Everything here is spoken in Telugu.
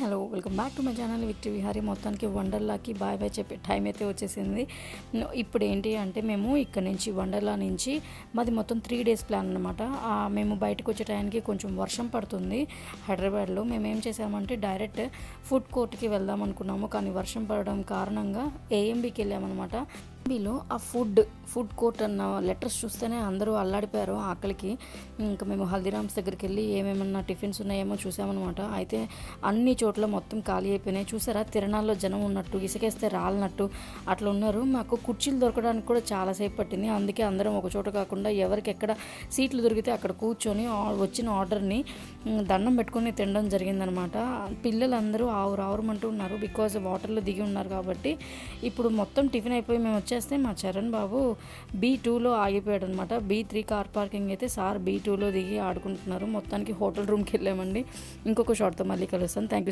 Hello welcome back to my channel victory Vihari. మొత్తానికి వండర్లాకి బాయ్ బాయ్ చెప్పే టైం అయితే వచ్చేసింది. ఇప్పుడు ఏంటి అంటే మేము ఇక్కడ నుంచి వండర్లా నుంచి మాది మొత్తం 3 days ప్లాన్ అనమాట. మేము బయటకు వచ్చే టైంకి కొంచెం వర్షం పడుతుంది హైదరాబాద్లో. మేము ఏం చేసామంటే డైరెక్ట్ ఫుడ్ కోర్ట్కి వెళ్దాం అనుకున్నాము, కానీ వర్షం పడడం కారణంగా ఏఎంబీకి వెళ్ళామన్నమాట. ఏఎంబీలో ఆ ఫుడ్ కోర్ట్ అన్న లెటర్స్ చూస్తేనే అందరూ అల్లాడిపోయారు ఆకలికి. ఇంకా మేము హల్దీరామ్స్ దగ్గరికి వెళ్ళి ఏమేమన్నా టిఫిన్స్ ఉన్నాయేమో చూసామన్నమాట. అయితే అన్ని చోట్ల మొత్తం ఖాళీ అయిపోయినాయి. చూసారా, తిరణాల్లో జనం ఉన్నట్టు, ఇసుకేస్తే రాలినట్టు అట్లా ఉన్నారు. మాకు కుర్చీలు దొరకడానికి కూడా చాలాసేపు పట్టింది. అందుకే అందరం ఒక చోట కాకుండా ఎవరికి ఎక్కడ సీట్లు దొరికితే అక్కడ కూర్చొని వచ్చిన ఆర్డర్ని దండం పెట్టుకొని తినడం జరిగిందనమాట. పిల్లలందరూ ఆవురావురమంటూ ఉన్నారు, బికాజ్ వాటర్లో దిగి ఉన్నారు కాబట్టి. ఇప్పుడు మొత్తం టిఫిన్ అయిపోయి మేము వచ్చేస్తే మా చరణ్ బాబు B2లో ఆగిపోయాడు అనమాట. B3 కార్ పార్కింగ్ అయితే సార్ B2లో దిగి ఆడుకుంటున్నారు. మొత్తానికి హోటల్ రూమ్కి వెళ్ళామండి. ఇంకొక షాట్తో మళ్ళీ కలుస్తాను. Thank you.